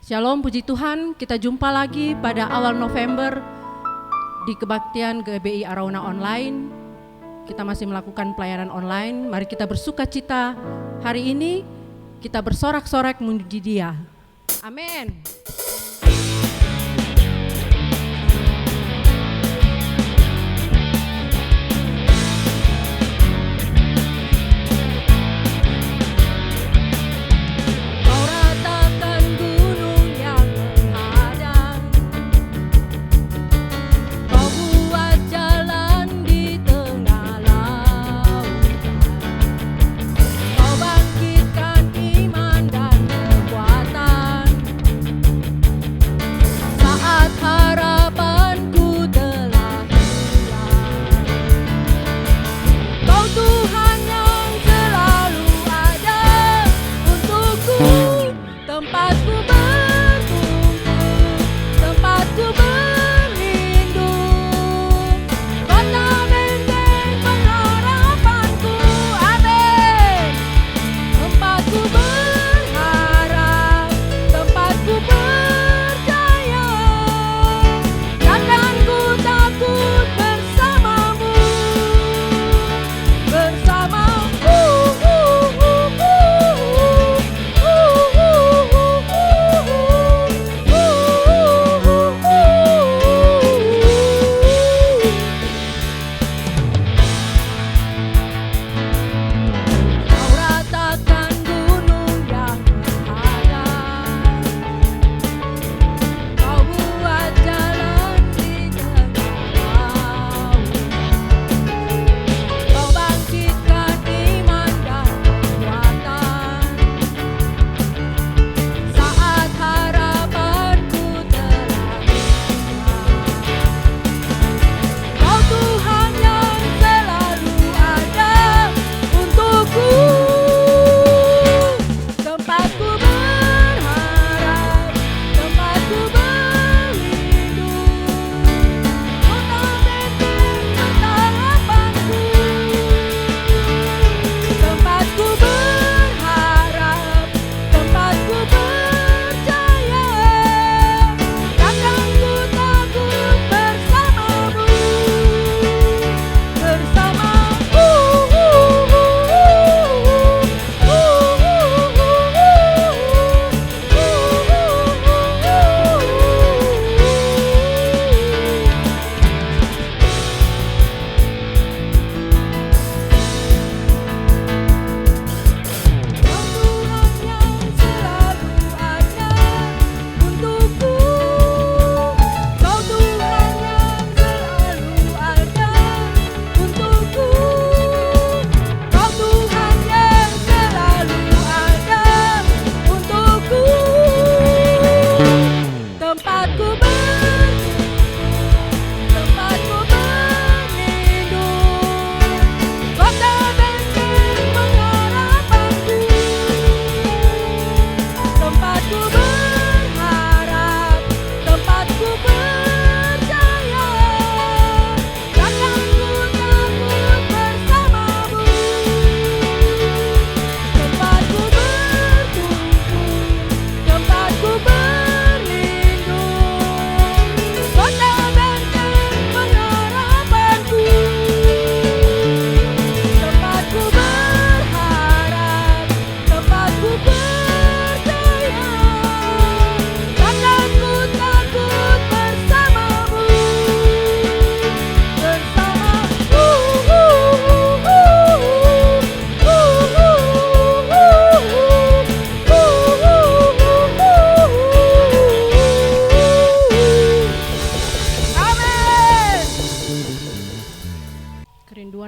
Shalom, puji Tuhan, kita jumpa lagi pada awal November di kebaktian GBI Arauna Online. Kita masih melakukan pelayanan online. Mari kita bersuka cita. Hari ini kita bersorak-sorak memuji Dia. Amin.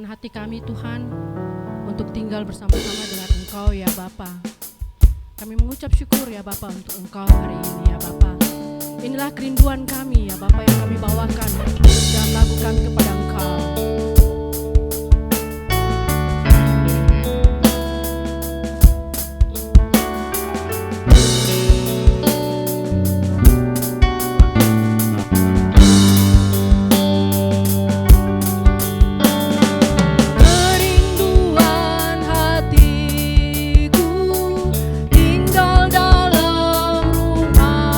Hati kami Tuhan untuk tinggal bersama-sama dengan Engkau ya Bapa. Kami mengucap syukur ya Bapa untuk Engkau hari ini ya Bapa. Inilah kerinduan kami ya Bapa yang kami bawakan dan lagu kami kepada Engkau. Hatiku tinggal dalam rumah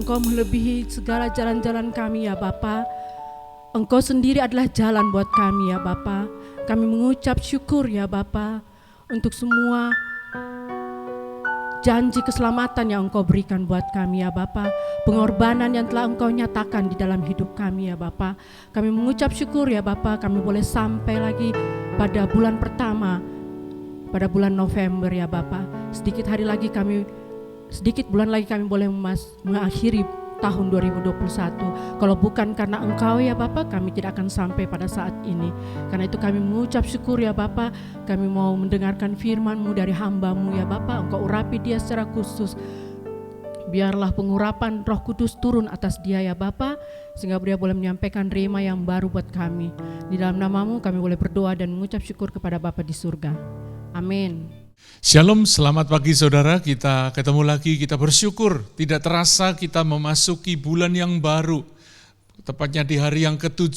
Engkau melebihi segala jalan-jalan kami ya Bapa. Engkau sendiri adalah jalan buat kami ya Bapa. Kami mengucap syukur ya Bapa untuk semua janji keselamatan yang Engkau berikan buat kami ya Bapa, pengorbanan yang telah Engkau nyatakan di dalam hidup kami ya Bapa. Kami mengucap syukur ya Bapa, kami boleh sampai lagi pada bulan pertama, pada bulan November ya Bapa. Sedikit bulan lagi kami boleh mengakhiri tahun 2021. Kalau bukan karena Engkau ya Bapa, kami tidak akan sampai pada saat ini. Karena itu kami mengucap syukur ya Bapa. Kami mau mendengarkan firman-Mu dari hamba-Mu ya Bapa. Engkau urapi dia secara khusus. Biarlah pengurapan Roh Kudus turun atas dia ya Bapa, sehingga dia boleh menyampaikan rema yang baru buat kami. Di dalam nama-Mu kami boleh berdoa dan mengucap syukur kepada Bapa di surga. Amin. Shalom, selamat pagi saudara, kita ketemu lagi, kita bersyukur, tidak terasa kita memasuki bulan yang baru, tepatnya di hari yang ke-7.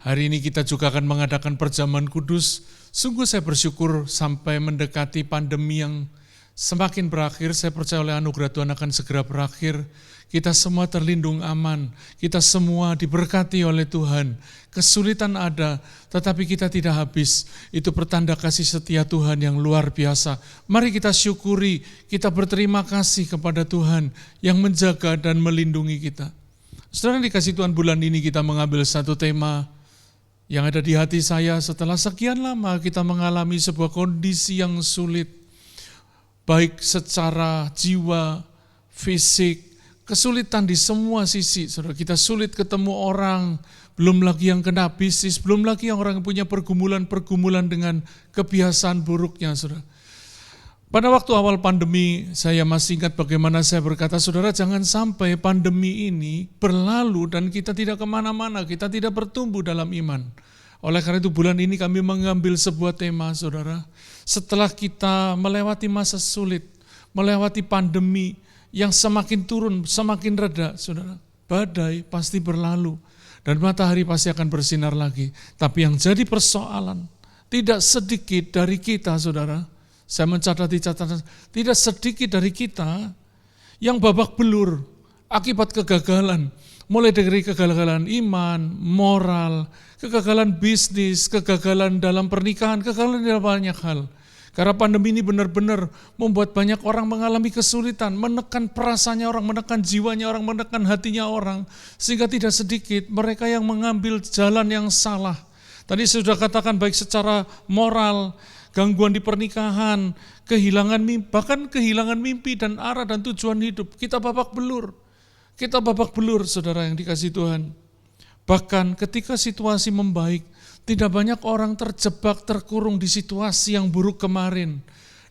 Hari ini kita juga akan mengadakan perjamuan kudus. Sungguh saya bersyukur sampai mendekati pandemi yang semakin berakhir, saya percaya oleh anugerah Tuhan akan segera berakhir. Kita semua terlindung aman, kita semua diberkati oleh Tuhan. Kesulitan ada, tetapi kita tidak habis. Itu pertanda kasih setia Tuhan yang luar biasa. Mari kita syukuri, kita berterima kasih kepada Tuhan yang menjaga dan melindungi kita. Saudara dikasih Tuhan, bulan ini kita mengambil satu tema yang ada di hati saya setelah sekian lama kita mengalami sebuah kondisi yang sulit. Baik secara jiwa, fisik, kesulitan di semua sisi. Saudara, kita sulit ketemu orang, belum lagi yang kena bisnis, belum lagi yang orang yang punya pergumulan-pergumulan dengan kebiasaan buruknya. Saudara, pada waktu awal pandemi, saya masih ingat bagaimana saya berkata, saudara, jangan sampai pandemi ini berlalu dan kita tidak kemana-mana, kita tidak bertumbuh dalam iman. Oleh karena itu bulan ini kami mengambil sebuah tema, saudara. Setelah kita melewati masa sulit, melewati pandemi yang semakin turun, semakin reda, saudara. Badai pasti berlalu dan matahari pasti akan bersinar lagi. Tapi yang jadi persoalan, tidak sedikit dari kita, saudara. Saya mencatati catatan, tidak sedikit dari kita yang babak belur akibat kegagalan. Mulai dari kegagalan iman, moral, kegagalan bisnis, kegagalan dalam pernikahan, kegagalan dalam banyak hal. Karena pandemi ini benar-benar membuat banyak orang mengalami kesulitan, menekan perasaannya orang, menekan jiwanya orang, menekan hatinya orang. Sehingga tidak sedikit mereka yang mengambil jalan yang salah. Tadi saya sudah katakan baik secara moral, gangguan di pernikahan, kehilangan mimpi, bahkan kehilangan mimpi dan arah dan tujuan hidup. Kita babak belur. Kita babak belur, saudara yang dikasihi Tuhan. Bahkan ketika situasi membaik, tidak banyak orang terjebak, terkurung di situasi yang buruk kemarin.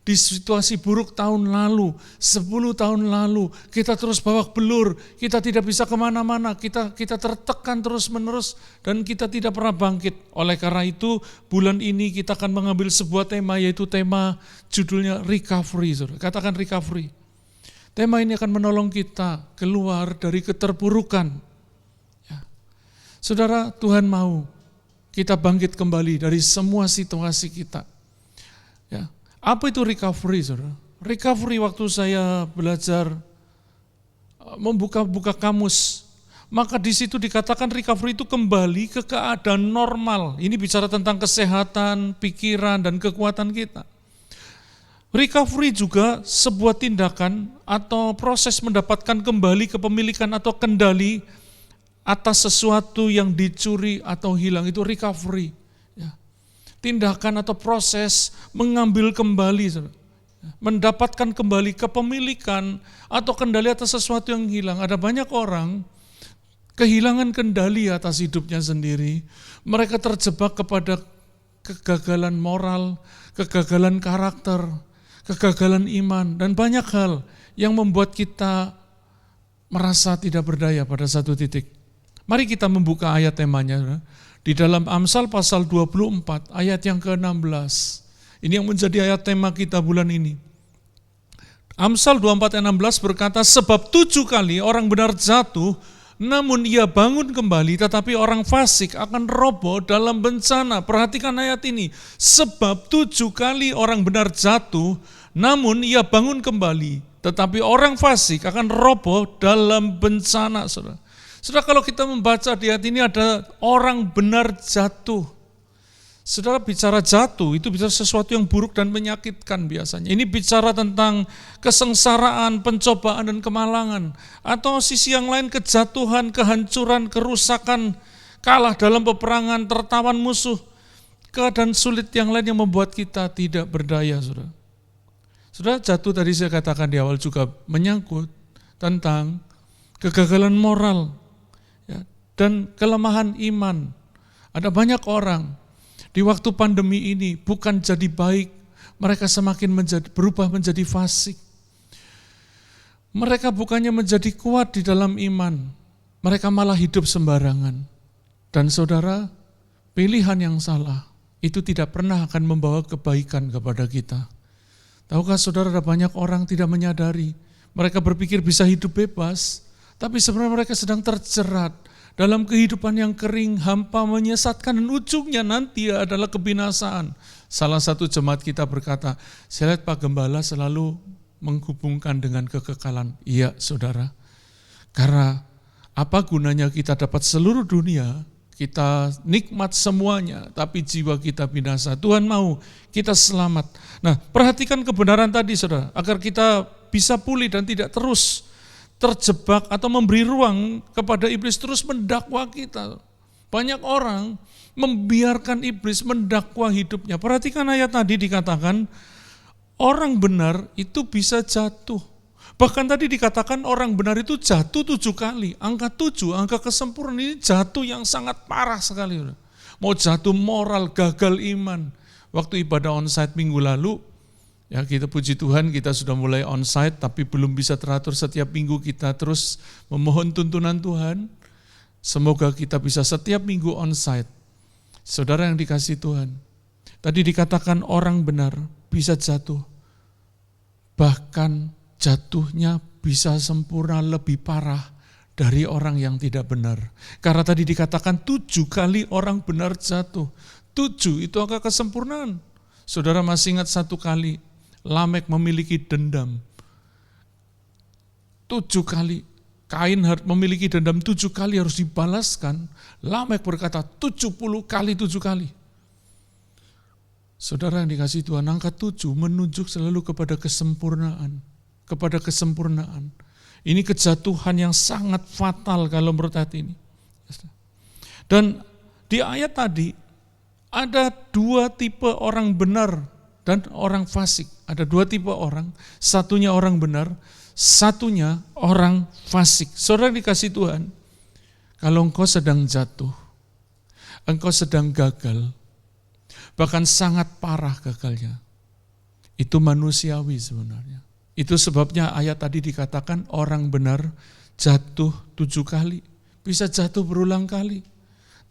Di situasi buruk tahun lalu, 10 tahun lalu, kita terus babak belur, kita tidak bisa kemana-mana, kita tertekan terus-menerus, dan kita tidak pernah bangkit. Oleh karena itu, bulan ini kita akan mengambil sebuah tema, yaitu tema judulnya recovery. Saudara. Katakan recovery. Tema ini akan menolong kita keluar dari keterpurukan. Ya. Saudara, Tuhan mau kita bangkit kembali dari semua situasi kita. Ya. Apa itu recovery, saudara? Recovery waktu saya belajar membuka kamus, maka di situ dikatakan recovery itu kembali ke keadaan normal. Ini bicara tentang kesehatan, pikiran, dan kekuatan kita. Recovery juga sebuah tindakan atau proses mendapatkan kembali kepemilikan atau kendali atas sesuatu yang dicuri atau hilang, itu recovery. Ya. Tindakan atau proses mengambil kembali, mendapatkan kembali kepemilikan atau kendali atas sesuatu yang hilang. Ada banyak orang kehilangan kendali atas hidupnya sendiri. Mereka terjebak kepada kegagalan moral, kegagalan karakter, kegagalan iman, dan banyak hal yang membuat kita merasa tidak berdaya pada satu titik. Mari kita membuka ayat temanya di dalam Amsal pasal 24 ayat yang ke-16. Ini yang menjadi ayat tema kita bulan ini. Amsal 24 ayat 16 berkata, sebab 7 kali orang benar jatuh, namun ia bangun kembali, tetapi orang fasik akan roboh dalam bencana. Perhatikan ayat ini, sebab 7 kali orang benar jatuh, namun ia bangun kembali, tetapi orang fasik akan roboh dalam bencana. Saudara, saudara, kalau kita membaca di ayat ini ada orang benar jatuh. Saudara, bicara jatuh itu bicara sesuatu yang buruk dan menyakitkan biasanya. Ini bicara tentang kesengsaraan, pencobaan dan kemalangan. Atau sisi yang lain kejatuhan, kehancuran, kerusakan, kalah dalam peperangan, tertawan musuh. Keadaan sulit yang lain yang membuat kita tidak berdaya, saudara. Saudara, jatuh tadi saya katakan di awal juga menyangkut tentang kegagalan moral ya, dan kelemahan iman. Ada banyak orang di waktu pandemi ini bukan jadi baik, mereka semakin berubah menjadi fasik. Mereka bukannya menjadi kuat di dalam iman, mereka malah hidup sembarangan. Dan saudara, pilihan yang salah itu tidak pernah akan membawa kebaikan kepada kita. Tahukah saudara, ada banyak orang tidak menyadari, mereka berpikir bisa hidup bebas, tapi sebenarnya mereka sedang terjerat dalam kehidupan yang kering, hampa, menyesatkan, dan ujungnya nanti adalah kebinasaan. Salah satu jemaat kita berkata, saya lihat Pak Gembala selalu menghubungkan dengan kekekalan. Iya saudara, karena apa gunanya kita dapat seluruh dunia, kita nikmat semuanya, tapi jiwa kita binasa. Tuhan mau kita selamat. Nah, perhatikan kebenaran tadi saudara, agar kita bisa pulih dan tidak terus terjebak atau memberi ruang kepada iblis terus mendakwa kita. Banyak orang membiarkan iblis mendakwa hidupnya. Perhatikan ayat tadi dikatakan, orang benar itu bisa jatuh. Bahkan tadi dikatakan orang benar itu jatuh 7 kali. Angka 7, angka kesempurnaan ini jatuh yang sangat parah sekali. Mau jatuh moral, gagal iman. Waktu ibadah onsite minggu lalu, ya kita puji Tuhan kita sudah mulai onsite tapi belum bisa teratur setiap minggu kita terus memohon tuntunan Tuhan. Semoga kita bisa setiap minggu onsite. Saudara yang dikasihi Tuhan, tadi dikatakan orang benar bisa jatuh. Bahkan jatuhnya bisa sempurna lebih parah dari orang yang tidak benar. Karena tadi dikatakan 7 kali orang benar jatuh. 7 itu angka kesempurnaan. Saudara masih ingat 1 kali Lamek memiliki dendam 7 kali. Kain memiliki dendam 7 kali harus dibalaskan. Lamek berkata 70 kali 7 kali. Saudara yang dikasihi Tuhan, angka 7 menunjuk selalu kepada kesempurnaan. Kepada kesempurnaan. Ini kejatuhan yang sangat fatal kalau menurut ayat ini. Dan di ayat tadi ada 2 tipe orang benar dan orang fasik. Ada 2 tipe orang, satunya orang benar, satunya orang fasik. Saudara dikasih Tuhan, kalau engkau sedang jatuh, engkau sedang gagal, bahkan sangat parah gagalnya, itu manusiawi sebenarnya. Itu sebabnya ayat tadi dikatakan orang benar jatuh 7 kali, bisa jatuh berulang kali.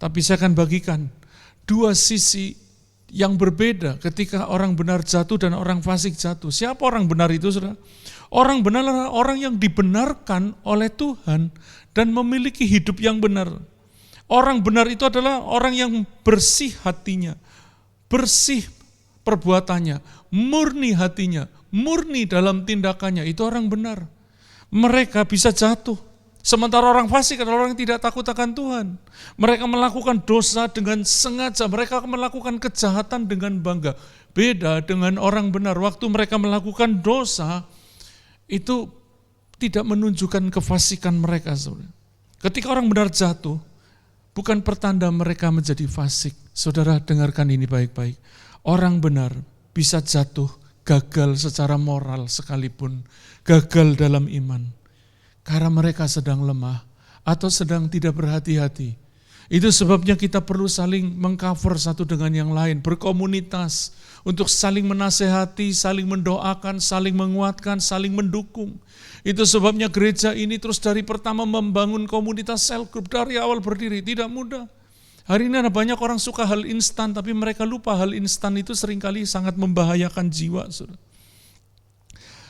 Tapi saya akan bagikan 2 sisi yang berbeda ketika orang benar jatuh dan orang fasik jatuh. Siapa orang benar itu, saudara? Orang benar adalah orang yang dibenarkan oleh Tuhan dan memiliki hidup yang benar. Orang benar itu adalah orang yang bersih hatinya, bersih perbuatannya, murni hatinya, murni dalam tindakannya. Itu orang benar. Mereka bisa jatuh. Sementara orang fasik adalah orang yang tidak takut akan Tuhan. Mereka melakukan dosa dengan sengaja, mereka melakukan kejahatan dengan bangga. Beda dengan orang benar, waktu mereka melakukan dosa, itu tidak menunjukkan kefasikan mereka. Ketika orang benar jatuh, bukan pertanda mereka menjadi fasik. Saudara dengarkan ini baik-baik. Orang benar bisa jatuh, gagal secara moral sekalipun, gagal dalam iman. Karena mereka sedang lemah atau sedang tidak berhati-hati. Itu sebabnya kita perlu saling mengcover satu dengan yang lain, berkomunitas untuk saling menasehati, saling mendoakan, saling menguatkan, saling mendukung. Itu sebabnya gereja ini terus dari pertama membangun komunitas cell group dari awal berdiri, tidak mudah. Hari ini ada banyak orang suka hal instan, tapi mereka lupa hal instan itu seringkali sangat membahayakan jiwa. Saudara.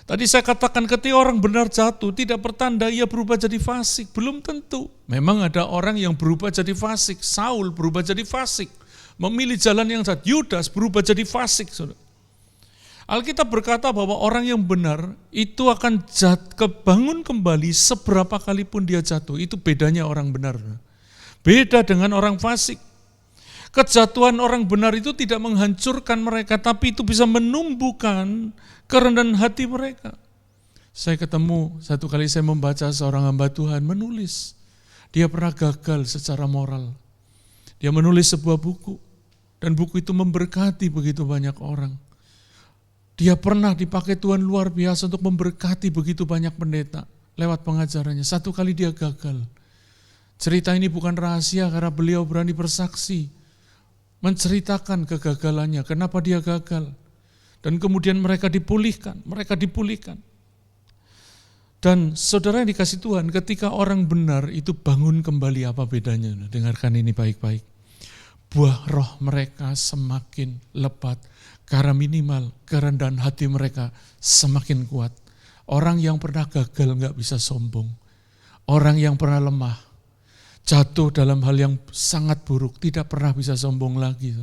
Tadi saya katakan ketika orang benar jatuh, tidak pertanda ia berubah jadi fasik. Belum tentu. Memang ada orang yang berubah jadi fasik. Saul berubah jadi fasik. Memilih jalan yang salah. Yudas berubah jadi fasik. Saudara. Alkitab berkata bahwa orang yang benar itu akan kebangun kembali seberapa kali pun dia jatuh. Itu bedanya orang benar. Beda dengan orang fasik. Kejatuhan orang benar itu tidak menghancurkan mereka, tapi itu bisa menumbuhkan kerendahan hati mereka. Saya ketemu, satu kali saya membaca seorang hamba Tuhan menulis. Dia pernah gagal secara moral. Dia menulis sebuah buku, dan buku itu memberkati begitu banyak orang. Dia pernah dipakai Tuhan luar biasa untuk memberkati begitu banyak pendeta lewat pengajarannya. Satu kali dia gagal. Cerita ini bukan rahasia karena beliau berani bersaksi, menceritakan kegagalannya, kenapa dia gagal. Dan kemudian mereka dipulihkan. Dan saudara yang dikasih Tuhan, ketika orang benar itu bangun kembali, apa bedanya? Dengarkan ini baik-baik. Buah roh mereka semakin lebat, karena minimal kerendahan hati mereka semakin kuat. Orang yang pernah gagal gak bisa sombong. Orang yang pernah lemah, jatuh dalam hal yang sangat buruk, tidak pernah bisa sombong lagi.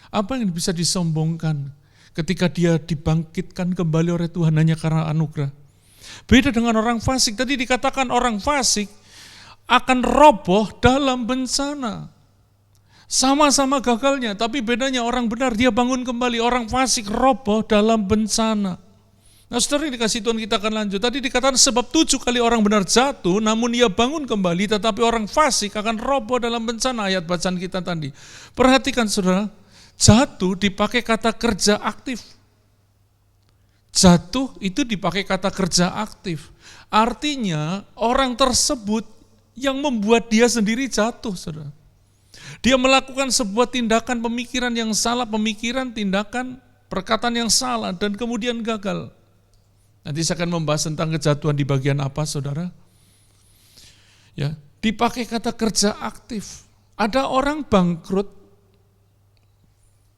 Apa yang bisa disombongkan ketika dia dibangkitkan kembali oleh Tuhan hanya karena anugerah? Beda dengan orang fasik. Tadi dikatakan orang fasik akan roboh dalam bencana. Sama-sama gagalnya, tapi bedanya orang benar dia bangun kembali, orang fasik roboh dalam bencana. Nah, saudara dikasih Tuhan, kita akan lanjut. Tadi dikatakan sebab 7 kali orang benar jatuh, namun ia bangun kembali, tetapi orang fasik akan roboh dalam bencana. Ayat bacaan kita tadi. Perhatikan saudara, jatuh dipakai kata kerja aktif. Jatuh itu dipakai kata kerja aktif. Artinya orang tersebut yang membuat dia sendiri jatuh, saudara. Dia melakukan sebuah tindakan pemikiran yang salah, tindakan, perkataan yang salah, dan kemudian gagal. Nanti saya akan membahas tentang kejatuhan di bagian apa, saudara. Ya, dipakai kata kerja aktif. Ada orang bangkrut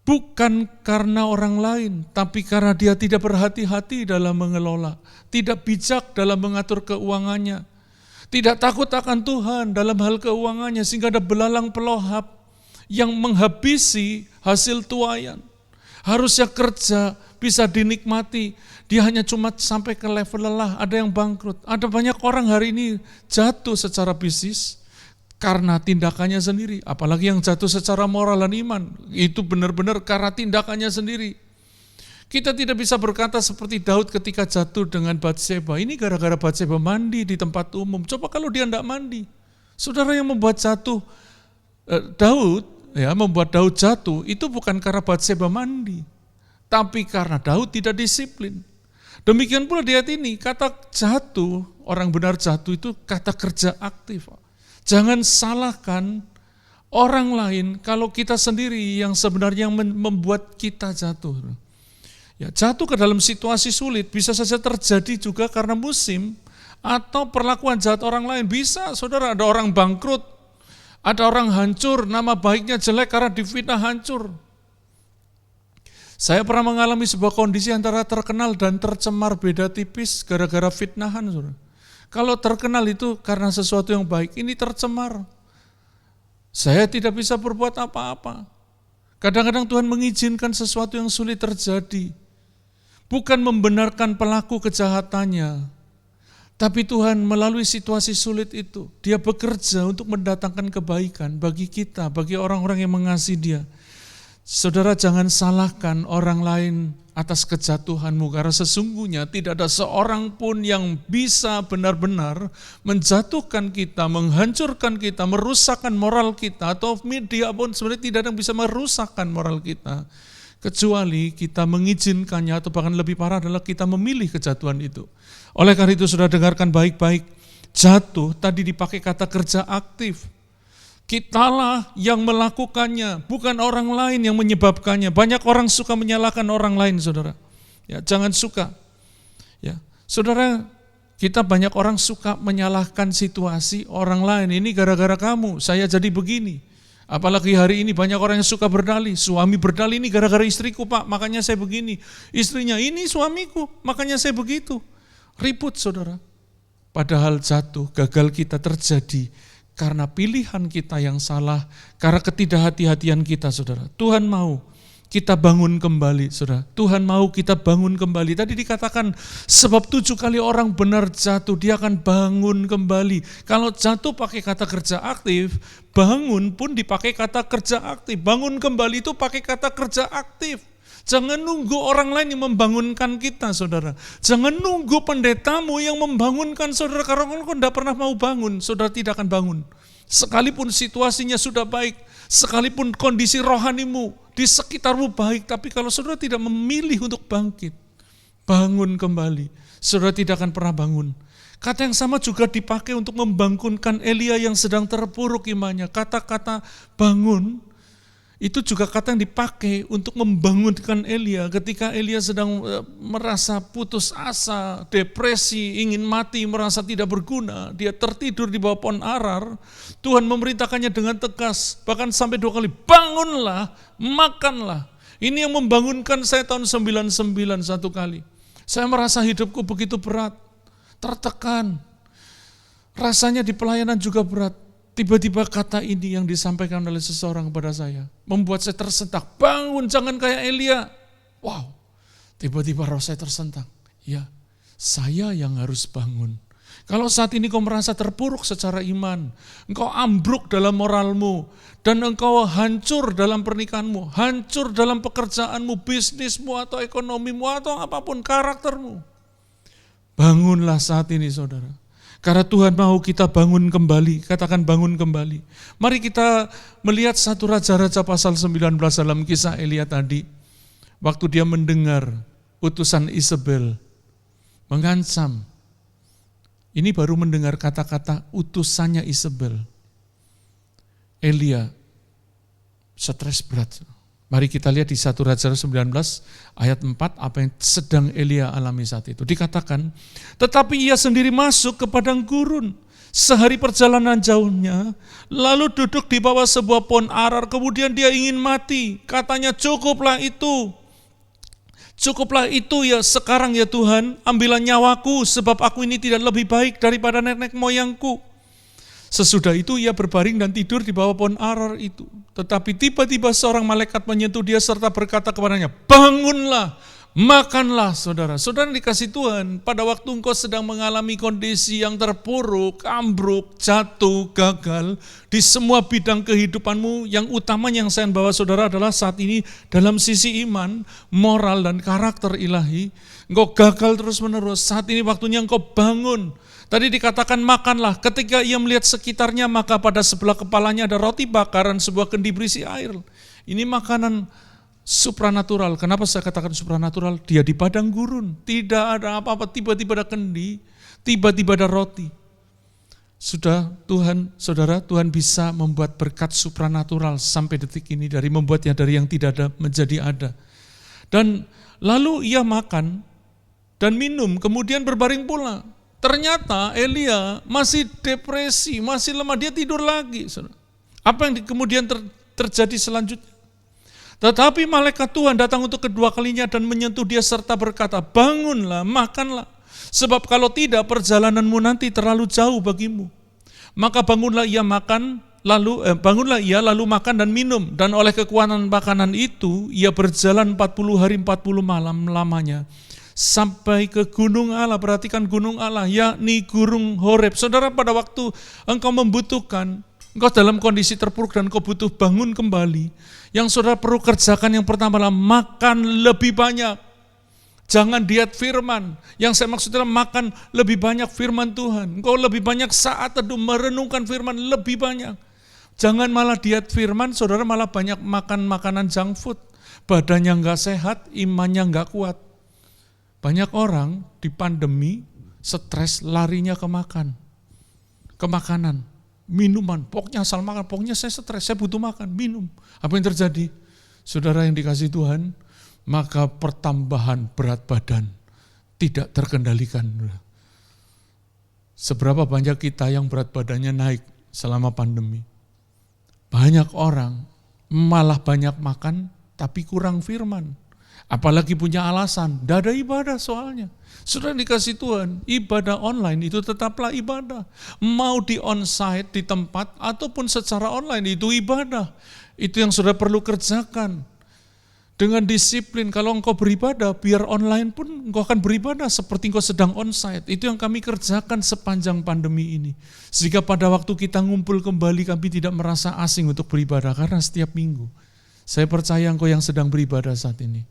bukan karena orang lain, tapi karena dia tidak berhati-hati dalam mengelola, tidak bijak dalam mengatur keuangannya, tidak takut akan Tuhan dalam hal keuangannya, sehingga ada belalang pelohap yang menghabisi hasil tuaian. Harusnya kerja bisa dinikmati, dia hanya cuma sampai ke level lelah, ada yang bangkrut. Ada banyak orang hari ini jatuh secara bisnis karena tindakannya sendiri, apalagi yang jatuh secara moral dan iman, itu benar-benar karena tindakannya sendiri. Kita tidak bisa berkata seperti Daud ketika jatuh dengan Batseba, ini gara-gara Batseba mandi di tempat umum. Coba kalau dia tidak mandi, saudara, yang membuat jatuh membuat Daud jatuh, itu bukan karena Batseba mandi, tapi karena Daud tidak disiplin. Demikian pula di ayat ini, kata jatuh, orang benar jatuh itu kata kerja aktif. Jangan salahkan orang lain kalau kita sendiri yang sebenarnya membuat kita jatuh. Ya, jatuh ke dalam situasi sulit bisa saja terjadi juga karena musim atau perlakuan jahat orang lain. Bisa, saudara, ada orang bangkrut, ada orang hancur, nama baiknya jelek karena difitnah hancur. Saya pernah mengalami sebuah kondisi antara terkenal dan tercemar beda tipis gara-gara fitnahan, saudara. Kalau terkenal itu karena sesuatu yang baik, ini tercemar. Saya tidak bisa berbuat apa-apa. Kadang-kadang Tuhan mengizinkan sesuatu yang sulit terjadi. Bukan membenarkan pelaku kejahatannya, tapi Tuhan melalui situasi sulit itu, Dia bekerja untuk mendatangkan kebaikan bagi kita, bagi orang-orang yang mengasihi Dia. Saudara, jangan salahkan orang lain atas kejatuhanmu, karena sesungguhnya tidak ada seorang pun yang bisa benar-benar menjatuhkan kita, menghancurkan kita, merusakkan moral kita, atau media pun sebenarnya tidak ada yang bisa merusakkan moral kita, kecuali kita mengizinkannya, atau bahkan lebih parah adalah kita memilih kejatuhan itu. Oleh karena itu, sudah dengarkan baik-baik, jatuh tadi dipakai kata kerja aktif. Kitalah yang melakukannya, bukan orang lain yang menyebabkannya. Banyak orang suka menyalahkan orang lain, saudara. Ya, jangan suka. Ya, saudara, kita banyak orang suka menyalahkan situasi orang lain. Ini gara-gara kamu, saya jadi begini. Apalagi hari ini banyak orang yang suka berdalih. Suami berdalih, ini gara-gara istriku, Pak, makanya saya begini. Istrinya, ini suamiku, makanya saya begitu. Ribut, saudara. Padahal jatuh, gagal kita terjadi karena pilihan kita yang salah, karena ketidakhati-hatian kita, saudara. Tuhan mau kita bangun kembali, saudara. Tuhan mau kita bangun kembali. Tadi dikatakan, sebab 7 kali orang benar jatuh, dia akan bangun kembali. Kalau jatuh pakai kata kerja aktif, bangun pun dipakai kata kerja aktif. Bangun kembali itu pakai kata kerja aktif. Jangan nunggu orang lain yang membangunkan kita, saudara. Jangan nunggu pendetamu yang membangunkan saudara. Karena kalau tidak pernah mau bangun, saudara tidak akan bangun. Sekalipun situasinya sudah baik, sekalipun kondisi rohanimu di sekitarmu baik, tapi kalau saudara tidak memilih untuk bangkit, bangun kembali, saudara tidak akan pernah bangun. Kata yang sama juga dipakai untuk membangunkan Elia yang sedang terpuruk imannya. Kata-kata bangun, itu juga kata yang dipakai untuk membangunkan Elia ketika Elia sedang merasa putus asa, depresi, ingin mati, merasa tidak berguna. Dia tertidur di bawah pohon arar. Tuhan memerintahkannya dengan tegas, bahkan sampai 2 kali, bangunlah, makanlah. Ini yang membangunkan saya tahun 99 satu kali. Saya merasa hidupku begitu berat, tertekan. Rasanya di pelayanan juga berat. Tiba-tiba kata ini yang disampaikan oleh seseorang kepada saya, membuat saya tersentak, bangun jangan kayak Elia. Wow, tiba-tiba roh saya tersentak. Ya, saya yang harus bangun. Kalau saat ini kau merasa terpuruk secara iman, engkau ambruk dalam moralmu, dan engkau hancur dalam pernikahanmu, hancur dalam pekerjaanmu, bisnismu, atau ekonomimu, atau apapun karaktermu. Bangunlah saat ini, saudara. Karena Tuhan mau kita bangun kembali, katakan bangun kembali. Mari kita melihat 1 Raja-Raja pasal 19 dalam kisah Elia tadi. Waktu dia mendengar utusan Isabel mengancam. Ini baru mendengar kata-kata utusannya Isabel. Elia stres berat. Mari kita lihat di 1 Raja 19 ayat 4 apa yang sedang Elia alami saat itu. Dikatakan, tetapi ia sendiri masuk ke padang gurun. Sehari perjalanan jauhnya, lalu duduk di bawah sebuah pohon arar, kemudian dia ingin mati. Katanya, cukuplah itu ya sekarang ya Tuhan, ambillah nyawaku sebab aku ini tidak lebih baik daripada nenek moyangku. Sesudah itu ia berbaring dan tidur di bawah pohon arar itu. Tetapi tiba-tiba seorang malaikat menyentuh dia serta berkata kepadanya, bangunlah, makanlah saudara. Saudara dikasih Tuhan, pada waktu engkau sedang mengalami kondisi yang terpuruk, ambruk, jatuh, gagal, di semua bidang kehidupanmu, yang utamanya yang saya bawa saudara adalah saat ini dalam sisi iman, moral dan karakter ilahi, engkau gagal terus menerus, saat ini waktunya engkau bangun. Tadi dikatakan makanlah, ketika ia melihat sekitarnya maka pada sebelah kepalanya ada roti bakar dan sebuah kendi berisi air. Ini makanan supranatural. Kenapa saya katakan supranatural? Dia di padang gurun, tidak ada apa-apa, tiba-tiba ada kendi, tiba-tiba ada roti. Sudah Tuhan, saudara, Tuhan bisa membuat berkat supranatural sampai detik ini, dari membuatnya dari yang tidak ada menjadi ada. Dan lalu ia makan dan minum, kemudian berbaring pula. Ternyata Elia masih depresi, masih lemah, dia tidur lagi. Apa yang kemudian terjadi selanjutnya? Tetapi malaikat Tuhan datang untuk kedua kalinya dan menyentuh dia serta berkata, bangunlah, makanlah. Sebab kalau tidak perjalananmu nanti terlalu jauh bagimu. Maka bangunlah ia lalu makan dan minum. Dan oleh kekuatan makanan itu ia berjalan 40 hari 40 malam lamanya. Sampai ke gunung Allah, perhatikan gunung Allah, yakni gunung Horeb. Saudara, pada waktu engkau membutuhkan, engkau dalam kondisi terpuruk dan engkau butuh bangun kembali, yang saudara perlu kerjakan yang pertama adalah makan lebih banyak. Jangan diet firman. Yang saya maksud adalah makan lebih banyak firman Tuhan. Engkau lebih banyak saat teduh merenungkan firman lebih banyak. Jangan malah diet firman, saudara malah banyak makan makanan junk food. Badannya enggak sehat, imannya enggak kuat. Banyak orang di pandemi stres larinya ke makanan, minuman, pokoknya asal makan, pokoknya saya stres, saya butuh makan, minum. Apa yang terjadi? Saudara yang dikasih Tuhan, maka pertambahan berat badan tidak terkendalikan. Seberapa banyak kita yang berat badannya naik selama pandemi? Banyak orang malah banyak makan tapi kurang firman. Apalagi punya alasan, tidak ada ibadah soalnya. Sudah dikasih Tuhan, ibadah online itu tetaplah ibadah. Mau di onsite, di tempat, ataupun secara online itu ibadah. Itu yang sudah perlu kerjakan. Dengan disiplin, kalau engkau beribadah, biar online pun engkau akan beribadah seperti engkau sedang onsite. Itu yang kami kerjakan sepanjang pandemi ini. Sehingga pada waktu kita ngumpul kembali, kami tidak merasa asing untuk beribadah, karena setiap minggu. Saya percaya engkau yang sedang beribadah saat ini,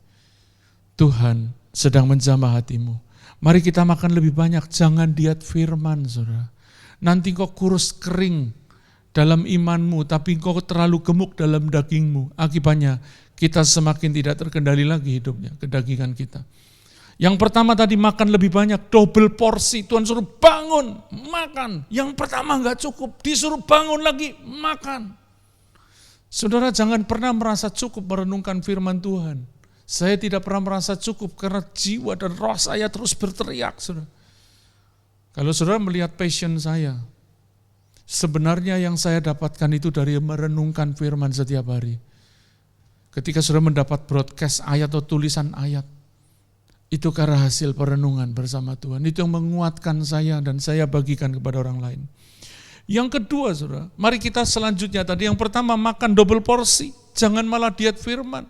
Tuhan sedang menjamah hatimu. Mari kita makan lebih banyak, jangan diet firman, saudara. Nanti engkau kurus kering dalam imanmu, tapi engkau terlalu gemuk dalam dagingmu. Akibatnya, kita semakin tidak terkendali lagi hidupnya, kedagingan kita. Yang pertama tadi makan lebih banyak, double porsi. Tuhan suruh bangun, makan. Yang pertama enggak cukup, disuruh bangun lagi, makan. Saudara jangan pernah merasa cukup merenungkan firman Tuhan. Saya tidak pernah merasa cukup karena jiwa dan roh saya terus berteriak. Saudara. Kalau saudara melihat passion saya, sebenarnya yang saya dapatkan itu dari merenungkan firman setiap hari. Ketika saudara mendapat broadcast ayat atau tulisan ayat, itu karena hasil perenungan bersama Tuhan. Itu yang menguatkan saya dan saya bagikan kepada orang lain. Yang kedua, saudara, mari kita selanjutnya tadi. Yang pertama, makan double porsi. Jangan malah diet firman.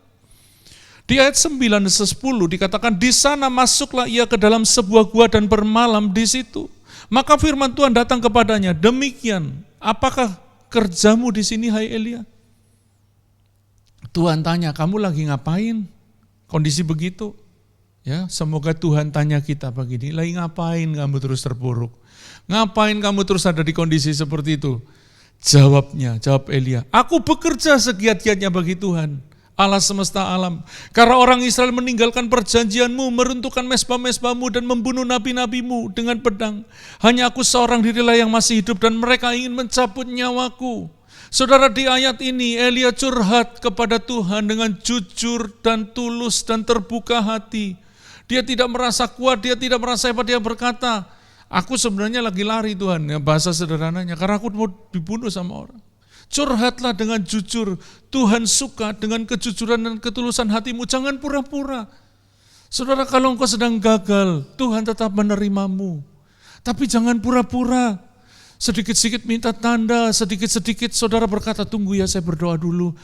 Di ayat 9 dan 10 dikatakan, di sana masuklah ia ke dalam sebuah gua dan bermalam di situ. Maka firman Tuhan datang kepadanya, demikian, apakah kerjamu di sini, hai Elia? Tuhan tanya, kamu lagi ngapain? Kondisi begitu. Ya, semoga Tuhan tanya kita begini, lagi ngapain kamu terus terpuruk? Ngapain kamu terus ada di kondisi seperti itu? Jawab Elia, aku bekerja segiat-giatnya bagi Tuhan, Allah semesta alam. Karena orang Israel meninggalkan perjanjianmu, meruntuhkan mezbah-mezbahmu dan membunuh nabi-nabimu dengan pedang. Hanya aku seorang dirilah yang masih hidup dan mereka ingin mencabut nyawaku. Saudara, di ayat ini Elia curhat kepada Tuhan dengan jujur dan tulus dan terbuka hati. Dia tidak merasa kuat, dia tidak merasa hebat, dia berkata, aku sebenarnya lagi lari Tuhan, ya, bahasa sederhananya, karena aku mau dibunuh sama orang. Curhatlah dengan jujur, Tuhan suka dengan kejujuran dan ketulusan hatimu, jangan pura-pura. Saudara, kalau engkau sedang gagal, Tuhan tetap menerimamu. Tapi jangan pura-pura. Sedikit-sedikit minta tanda, sedikit-sedikit saudara berkata, tunggu ya saya berdoa dulu,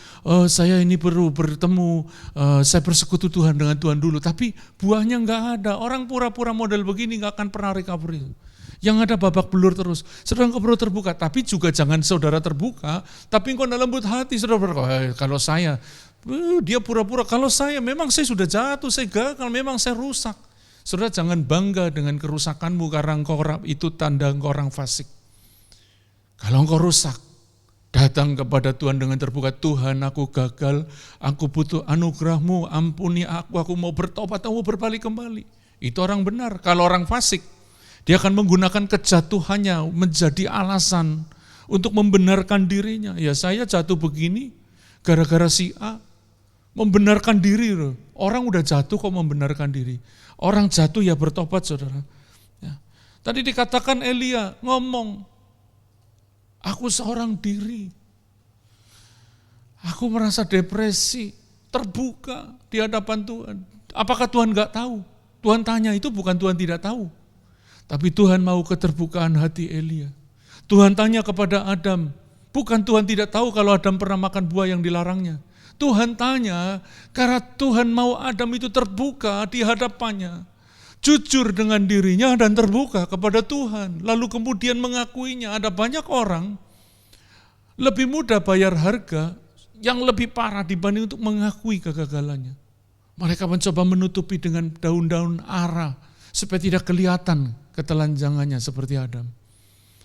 saya ini perlu bertemu, saya bersekutu Tuhan dengan Tuhan dulu. Tapi buahnya enggak ada, orang pura-pura model begini enggak akan pernah recovery. Yang ada babak belur terus. Saudara engkau perlu terbuka, tapi juga jangan saudara terbuka, tapi engkau dalam lembut hati saudara berkata, kalau saya, dia pura-pura, kalau saya memang saya sudah jatuh, saya gagal, memang saya rusak. Saudara jangan bangga dengan kerusakanmu karena engkau itu tanda engkau orang fasik. Kalau engkau rusak, datang kepada Tuhan dengan terbuka, Tuhan aku gagal, aku butuh anugerah-Mu, ampuni aku mau bertobat, aku mau berbalik kembali. Itu orang benar. Kalau orang fasik, dia akan menggunakan kejatuhannya menjadi alasan untuk membenarkan dirinya. Ya saya jatuh begini, gara-gara si A, membenarkan diri. Orang udah jatuh kok membenarkan diri. Orang jatuh ya bertobat saudara. Ya. Tadi dikatakan Elia ngomong, aku seorang diri, aku merasa depresi, terbuka di hadapan Tuhan. Apakah Tuhan enggak tahu? Tuhan tanya itu bukan Tuhan tidak tahu, tapi Tuhan mau keterbukaan hati Elia. Tuhan tanya kepada Adam, bukan Tuhan tidak tahu kalau Adam pernah makan buah yang dilarangnya. Tuhan tanya karena Tuhan mau Adam itu terbuka di hadapannya, jujur dengan dirinya dan terbuka kepada Tuhan, lalu kemudian mengakuinya. Ada banyak orang lebih mudah bayar harga yang lebih parah dibanding untuk mengakui kegagalannya. Mereka mencoba menutupi dengan daun-daun ara supaya tidak kelihatan ketelanjangannya seperti Adam.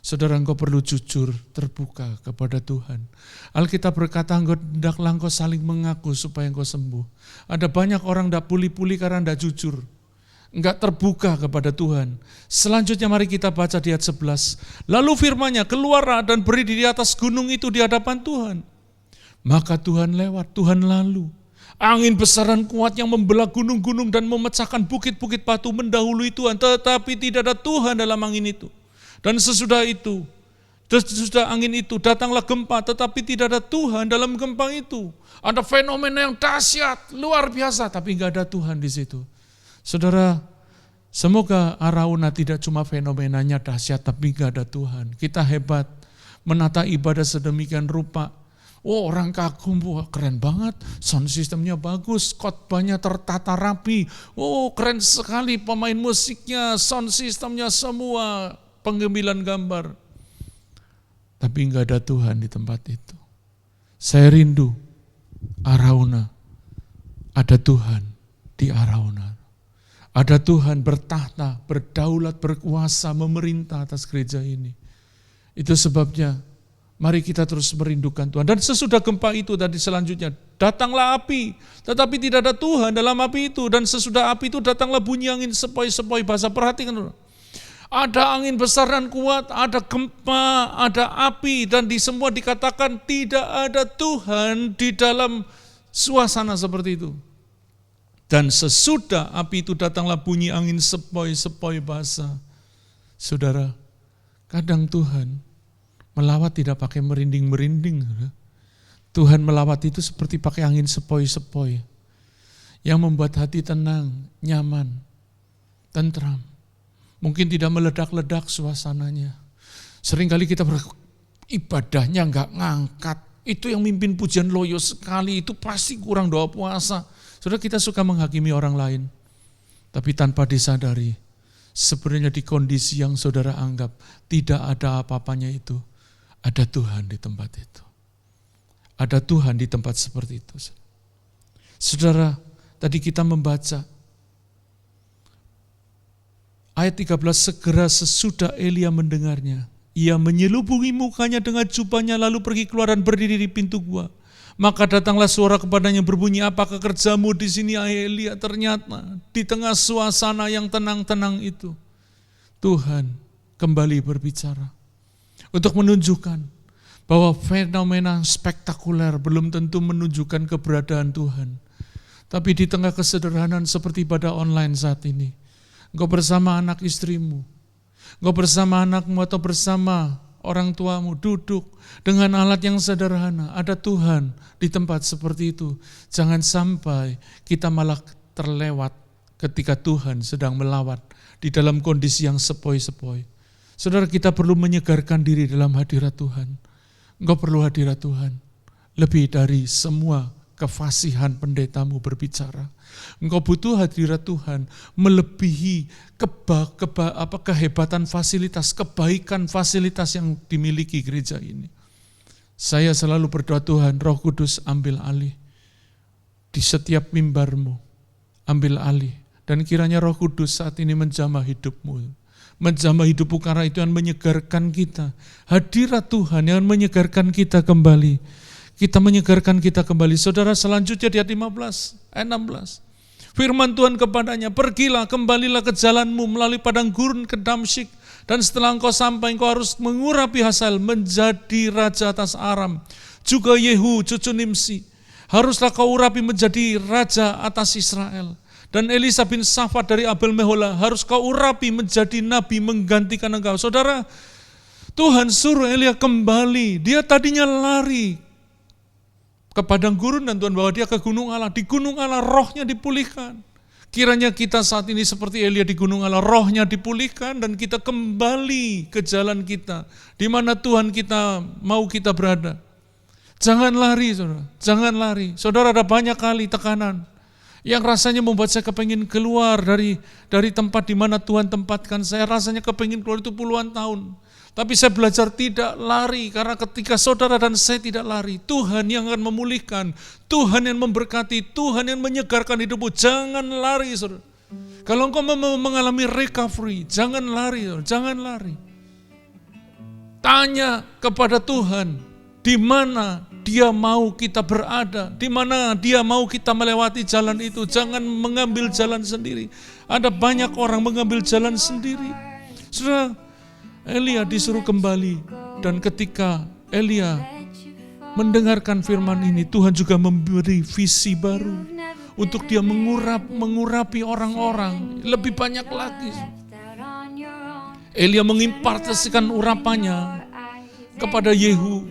Saudara, engkau perlu jujur, terbuka kepada Tuhan. Alkitab berkata, hendaklah engkau saling mengaku supaya engkau sembuh. Ada banyak orang tidak pulih-pulih karena tidak jujur, enggak terbuka kepada Tuhan. Selanjutnya mari kita baca di ayat 11. Lalu firman-Nya, keluarlah dan berdiri di atas gunung itu di hadapan Tuhan. Maka Tuhan lewat, Tuhan lalu. Angin besar dan kuat yang membelah gunung-gunung dan memecahkan bukit-bukit batu mendahului Tuhan. Tetapi tidak ada Tuhan dalam angin itu. Dan sesudah angin itu datanglah gempa, tetapi tidak ada Tuhan dalam gempa itu. Ada fenomena yang dahsyat, luar biasa, tapi enggak ada Tuhan di situ. Saudara, semoga Arauna tidak cuma fenomenanya dahsyat, tapi enggak ada Tuhan. Kita hebat, menata ibadah sedemikian rupa, Oh, orang kagum, wah keren banget, sound systemnya bagus, khotbahnya tertata rapi. Oh, keren sekali pemain musiknya, sound systemnya semua, penggembilan gambar. Tapi enggak ada Tuhan di tempat itu. Saya rindu Arauna, ada Tuhan di Arauna. Ada Tuhan bertahta, berdaulat, berkuasa, memerintah atas gereja ini. Itu sebabnya mari kita terus merindukan Tuhan. Dan sesudah gempa itu tadi selanjutnya, datanglah api, tetapi tidak ada Tuhan dalam api itu. Dan sesudah api itu datanglah bunyi angin sepoi-sepoi basah. Perhatikan, ada angin besar dan kuat, ada gempa, ada api, dan di semua dikatakan tidak ada Tuhan di dalam suasana seperti itu. Dan sesudah api itu datanglah bunyi angin sepoi-sepoi basah. Saudara, kadang Tuhan melawat tidak pakai merinding-merinding. Tuhan melawat itu seperti pakai angin sepoi-sepoi yang membuat hati tenang, nyaman, tentram. Mungkin tidak meledak-ledak suasananya. Seringkali kita ibadahnya enggak ngangkat. Itu yang mimpin pujian loyo sekali, itu pasti kurang doa puasa. Saudara, kita suka menghakimi orang lain. Tapi tanpa disadari, sebenarnya di kondisi yang saudara anggap tidak ada apa-apanya itu, ada Tuhan di tempat itu. Ada Tuhan di tempat seperti itu. Saudara, tadi kita membaca ayat 13, segera sesudah Elia mendengarnya, ia menyelubungi mukanya dengan jubahnya lalu pergi keluar dan berdiri di pintu gua. Maka datanglah suara kepadanya berbunyi, apakah kerjamu di sini, Elia? Ternyata di tengah suasana yang tenang-tenang itu, Tuhan kembali berbicara. Untuk menunjukkan bahwa fenomena spektakuler belum tentu menunjukkan keberadaan Tuhan. Tapi di tengah kesederhanaan seperti pada online saat ini, engkau bersama anak istrimu, engkau bersama anakmu atau bersama orang tuamu duduk dengan alat yang sederhana, ada Tuhan di tempat seperti itu. Jangan sampai kita malah terlewat ketika Tuhan sedang melawat di dalam kondisi yang sepoi-sepoi. Saudara, kita perlu menyegarkan diri dalam hadirat Tuhan. Engkau perlu hadirat Tuhan. Lebih dari semua kefasihan pendetamu berbicara. Engkau butuh hadirat Tuhan melebihi kehebatan fasilitas, kebaikan fasilitas yang dimiliki gereja ini. Saya selalu berdoa, Tuhan, Roh Kudus ambil alih di setiap mimbarmu, ambil alih. Dan kiranya Roh Kudus saat ini menjamah hidupmu. Menjamah hidupmu karena itu yang menyegarkan kita. Hadirat Tuhan yang menyegarkan kita kembali. Kita menyegarkan kita kembali. Saudara, selanjutnya di ayat 15, ayat 16. Firman Tuhan kepadanya, pergilah, kembalilah ke jalanmu melalui padang gurun ke Damsyik. Dan setelah engkau sampai, engkau harus mengurapi Hazael menjadi raja atas Aram. Juga Yehu, cucu Nimsi, haruslah kau urapi menjadi raja atas Israel. Dan Elisa bin Safat dari Abel Mehola harus kau urapi menjadi nabi menggantikan engkau. Saudara, Tuhan suruh Elia kembali. Dia tadinya lari ke padang gurun dan Tuhan bawa dia ke gunung Allah. Di gunung Allah rohnya dipulihkan. Kiranya kita saat ini seperti Elia di gunung Allah, rohnya dipulihkan dan kita kembali ke jalan kita. Di mana Tuhan kita mau kita berada. Jangan lari, saudara. Jangan lari. Saudara, ada banyak kali tekanan yang rasanya membuat saya kepengin keluar dari tempat di mana Tuhan tempatkan saya. Rasanya kepengin keluar itu puluhan tahun. Tapi saya belajar tidak lari, karena ketika saudara dan saya tidak lari, Tuhan yang akan memulihkan, Tuhan yang memberkati, Tuhan yang menyegarkan hidupmu. Jangan lari, saudara. Kalau engkau mau mengalami recovery, jangan lari, saudara. Jangan lari. Tanya kepada Tuhan, di mana Dia mau kita berada, di mana Dia mau kita melewati jalan itu. Jangan mengambil jalan sendiri. Ada banyak orang mengambil jalan sendiri. Saudara, Elia disuruh kembali, dan ketika Elia mendengarkan firman ini, Tuhan juga memberi visi baru untuk dia mengurapi orang-orang lebih banyak lagi. Elia mengimpartasikan urapannya kepada Yehu,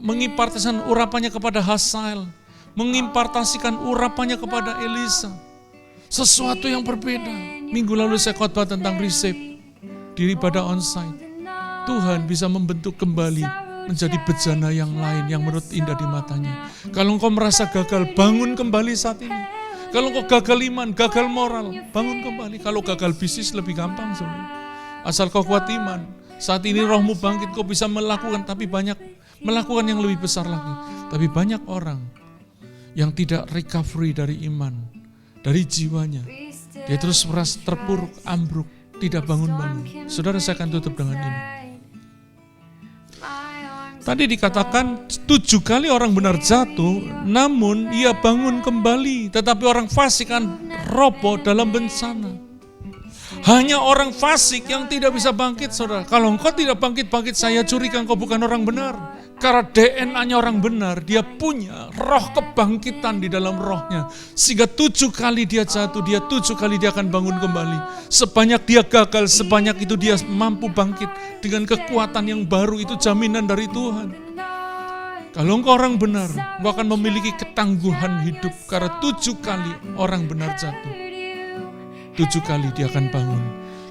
mengimpartasikan urapannya kepada Hazael, mengimpartasikan urapannya kepada Elisa. Sesuatu yang berbeda. Minggu lalu saya khotbah tentang resep di ibadah onsite. Tuhan bisa membentuk kembali menjadi bejana yang lain yang menurut indah di matanya. Kalau engkau merasa gagal, bangun kembali saat ini. Kalau engkau gagal iman, gagal moral, bangun kembali. Kalau gagal bisnis lebih gampang, saudara. Asal kau kuat iman. Saat ini rohmu bangkit, kau bisa melakukan, tapi banyak melakukan yang lebih besar lagi. Tapi banyak orang yang tidak recovery dari iman, dari jiwanya. Dia terus merasa terpuruk, ambruk, tidak bangun-bangun. Saudara, saya akan tutup dengan ini. Tadi dikatakan 7 kali orang benar jatuh, namun ia bangun kembali. Tetapi orang fasik kan roboh dalam bencana. Hanya orang fasik yang tidak bisa bangkit, saudara. Kalau engkau tidak bangkit-bangkit, saya curiga engkau bukan orang benar. Karena DNA-nya orang benar, dia punya roh kebangkitan di dalam rohnya. Sehingga 7 kali dia jatuh, 7 kali dia akan bangun kembali. Sebanyak dia gagal, sebanyak itu dia mampu bangkit dengan kekuatan yang baru. Itu jaminan dari Tuhan. Kalau engkau orang benar, engkau akan memiliki ketangguhan hidup. Karena 7 kali orang benar jatuh, 7 kali dia akan bangun.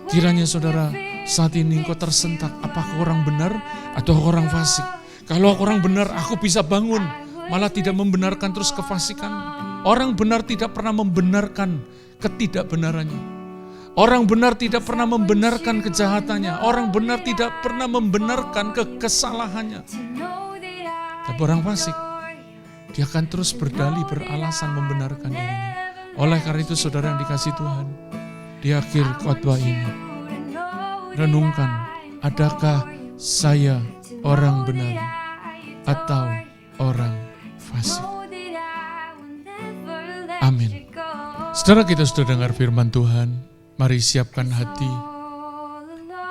Kiranya saudara, saat ini engkau tersentak, apakah orang benar atau orang fasik? Kalau orang benar, aku bisa bangun, malah tidak membenarkan terus kefasikan. Orang benar tidak pernah membenarkan ketidakbenarannya. Orang benar tidak pernah membenarkan kejahatannya. Orang benar tidak pernah membenarkan kesalahannya. Tapi orang fasik, dia akan terus berdalih, beralasan membenarkan dirinya. Oleh karena itu saudara yang dikasihi Tuhan, di akhir khotbah ini, renungkan, adakah saya orang benar atau orang fasik? Amin. Saudara, kita sudah dengar firman Tuhan. Mari siapkan hati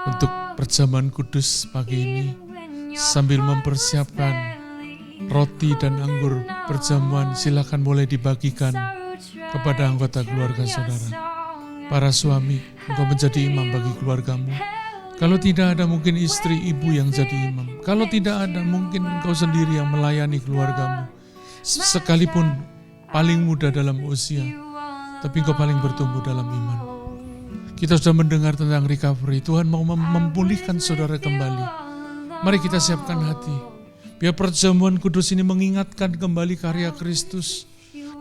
untuk perjamuan kudus pagi ini, sambil mempersiapkan roti dan anggur perjamuan. Silakan mulai dibagikan kepada anggota keluarga saudara. Para suami, engkau menjadi imam bagi keluargamu. Kalau tidak ada, mungkin istri, ibu yang jadi imam. Kalau tidak ada, mungkin engkau sendiri yang melayani keluargamu. Sekalipun paling muda dalam usia, tapi engkau paling bertumbuh dalam iman. Kita sudah mendengar tentang recovery. Tuhan mau memulihkan saudara kembali. Mari kita siapkan hati. Biar perjamuan kudus ini mengingatkan kembali karya Kristus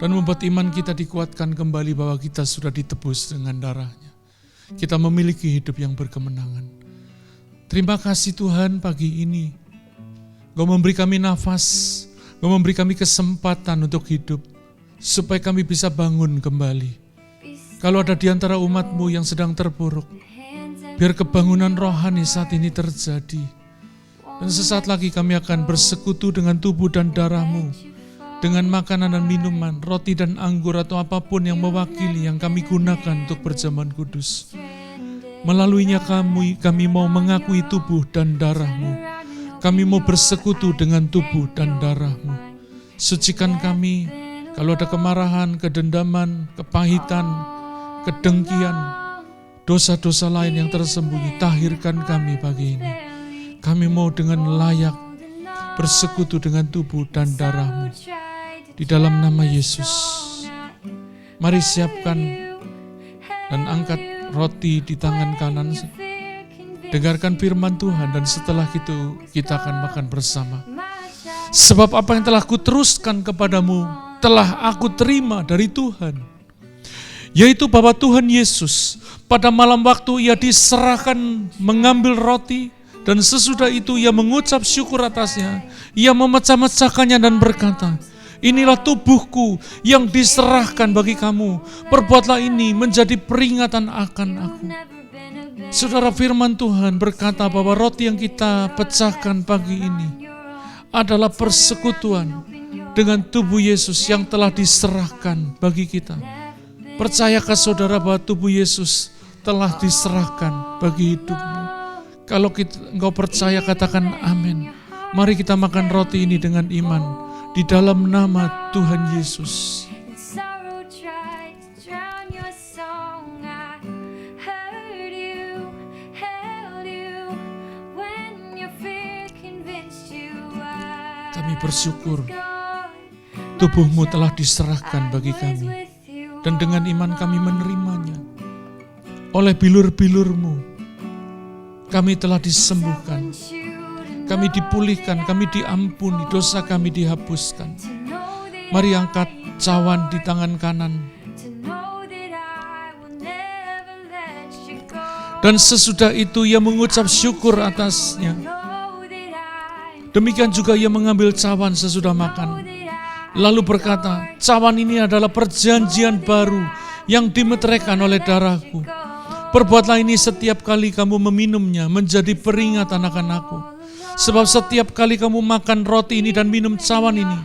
dan membuat iman kita dikuatkan kembali bahwa kita sudah ditebus dengan darahnya. Kita memiliki hidup yang berkemenangan. Terima kasih Tuhan pagi ini. Engkau memberi kami nafas, Engkau memberi kami kesempatan untuk hidup, supaya kami bisa bangun kembali. Kalau ada di antara umat-Mu yang sedang terpuruk, biar kebangunan rohani saat ini terjadi. Dan sesaat lagi kami akan bersekutu dengan tubuh dan darah-Mu, dengan makanan dan minuman, roti dan anggur atau apapun yang mewakili yang kami gunakan untuk perjamuan kudus. Melaluinya kami mau mengakui tubuh dan darah-Mu. Kami mau bersekutu dengan tubuh dan darah-Mu. Sucikan kami kalau ada kemarahan, kedendaman, kepahitan, kedengkian, dosa-dosa lain yang tersembunyi. Tahirkan kami pagi ini. Kami mau dengan layak bersekutu dengan tubuh dan darah-Mu. Di dalam nama Yesus, mari siapkan dan angkat roti di tangan kanan. Dengarkan firman Tuhan dan setelah itu kita akan makan bersama. Sebab apa yang telah kuteruskan kepadamu telah aku terima dari Tuhan, yaitu bahwa Tuhan Yesus pada malam waktu ia diserahkan mengambil roti, dan sesudah itu ia mengucap syukur atasnya, ia memecah-mecahkannya dan berkata, inilah tubuhku yang diserahkan bagi kamu. Perbuatlah ini menjadi peringatan akan aku. Saudara, firman Tuhan berkata bahwa roti yang kita pecahkan pagi ini adalah persekutuan dengan tubuh Yesus yang telah diserahkan bagi kita. Percayakah saudara bahwa tubuh Yesus telah diserahkan bagi hidupmu? Kalau engkau percaya, katakan amin. Mari kita makan roti ini dengan iman di dalam nama Tuhan Yesus. Kami bersyukur tubuh-Mu telah diserahkan bagi kami, dan dengan iman kami menerimanya. Oleh bilur-bilur-Mu kami telah disembuhkan. kami dipulihkan, kami diampuni, dosa kami dihapuskan. Mari angkat cawan di tangan kanan. Dan sesudah itu ia mengucap syukur atasnya. Demikian juga ia mengambil cawan sesudah makan. Lalu berkata, cawan ini adalah perjanjian baru yang dimeteraikan oleh darahku. Perbuatlah ini setiap kali kamu meminumnya menjadi peringatan akan aku. Sebab setiap kali kamu makan roti ini dan minum cawan ini,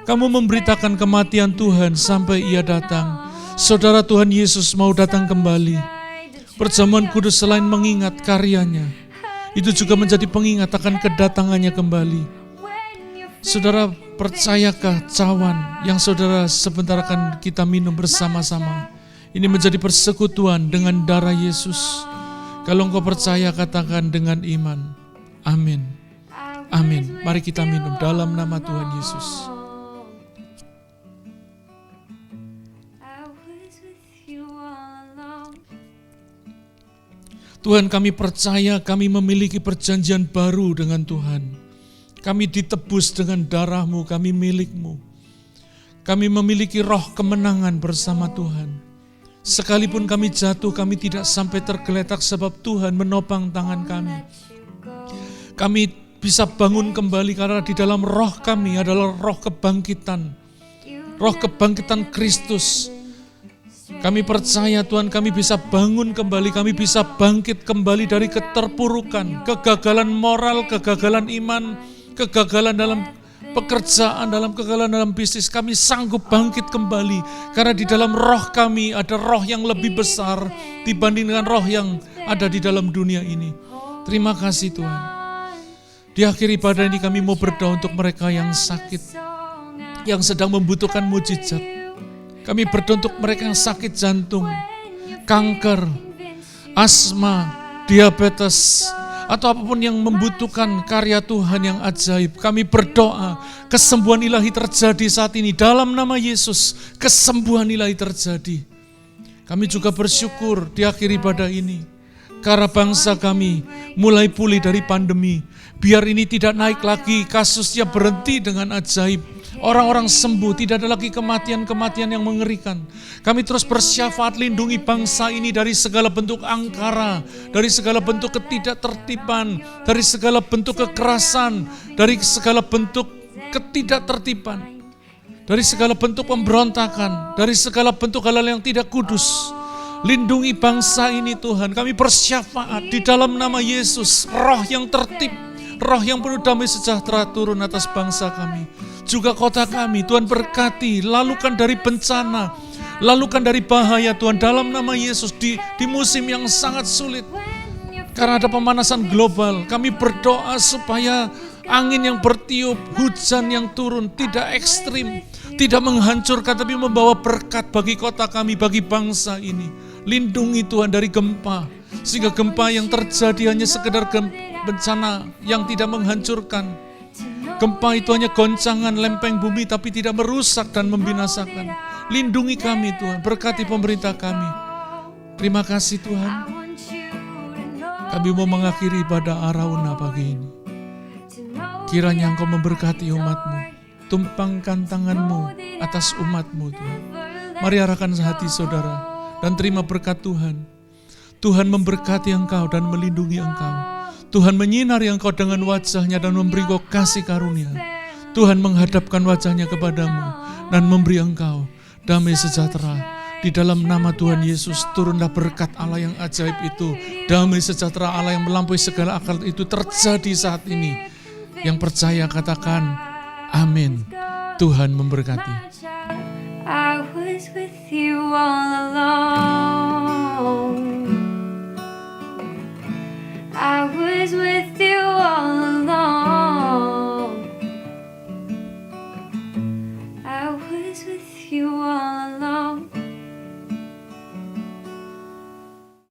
kamu memberitakan kematian Tuhan sampai ia datang. Saudara, Tuhan Yesus mau datang kembali. Perjamuan kudus selain mengingat karyanya, itu juga menjadi pengingat akan kedatangannya kembali. Saudara, percayakah cawan yang saudara sebentar akan kita minum bersama-sama ini menjadi persekutuan dengan darah Yesus? Kalau engkau percaya, katakan dengan iman. Amin. Amin. Mari kita minum dalam nama Tuhan Yesus. Tuhan, kami percaya kami memiliki perjanjian baru dengan Tuhan. Kami ditebus dengan darah-Mu, kami milik-Mu. Kami memiliki roh kemenangan bersama Tuhan. Sekalipun kami jatuh, kami tidak sampai tergeletak sebab Tuhan menopang tangan kami. Kami bisa bangun kembali karena di dalam roh kami adalah roh kebangkitan. Roh kebangkitan Kristus. Kami percaya Tuhan, kami bisa bangun kembali, kami bisa bangkit kembali dari keterpurukan, kegagalan moral, kegagalan iman, kegagalan dalam pekerjaan, kegagalan dalam bisnis. Kami sanggup bangkit kembali karena di dalam roh kami ada roh yang lebih besar dibanding dengan roh yang ada di dalam dunia ini. Terima kasih Tuhan. Di akhir ibadah ini kami mau berdoa untuk mereka yang sakit, yang sedang membutuhkan mujizat. Kami berdoa untuk mereka yang sakit jantung, kanker, asma, diabetes, atau apapun yang membutuhkan karya Tuhan yang ajaib. Kami berdoa, kesembuhan ilahi terjadi saat ini. Dalam nama Yesus, kesembuhan ilahi terjadi. Kami juga bersyukur di akhir ibadah ini, karena bangsa kami mulai pulih dari pandemi. Biar ini tidak naik lagi, kasusnya berhenti dengan ajaib. Orang-orang sembuh, tidak ada lagi kematian-kematian yang mengerikan. Kami terus bersyafaat lindungi bangsa ini dari segala bentuk angkara, dari segala bentuk ketidaktertiban, dari segala bentuk kekerasan, dari segala bentuk ketidaktertiban, dari segala bentuk pemberontakan, dari segala bentuk hal-hal yang tidak kudus. Lindungi bangsa ini Tuhan. Kami bersyafaat di dalam nama Yesus, roh yang tertib, roh yang penuh damai sejahtera turun atas bangsa kami. Juga kota kami, Tuhan berkati, lalukan dari bencana, lalukan dari bahaya Tuhan dalam nama Yesus di musim yang sangat sulit. Karena ada pemanasan global, kami berdoa supaya angin yang bertiup, hujan yang turun tidak ekstrim, tidak menghancurkan tapi membawa berkat bagi kota kami, bagi bangsa ini. Lindungi Tuhan dari gempa, sehingga gempa yang terjadi hanya sekedar bencana yang tidak menghancurkan. Gempa itu hanya goncangan lempeng bumi tapi tidak merusak dan membinasakan. Lindungi kami Tuhan, berkati pemerintah kami. Terima kasih Tuhan. Kami mau mengakhiri ibadah Arauna pagi ini. Kiranya Engkau memberkati umat-Mu. Tumpangkan tangan-Mu atas umat-Mu Tuhan. Mari arahkan hati saudara dan terima berkat Tuhan. Tuhan memberkati engkau dan melindungi engkau. Tuhan menyinari engkau dengan wajahnya dan memberi engkau kasih karunia. Tuhan menghadapkan wajahnya kepadamu dan memberi engkau damai sejahtera. Di dalam nama Tuhan Yesus turunlah berkat Allah yang ajaib itu. Damai sejahtera Allah yang melampaui segala akal itu terjadi saat ini. Yang percaya katakan amin. Tuhan memberkati. I was with you all along.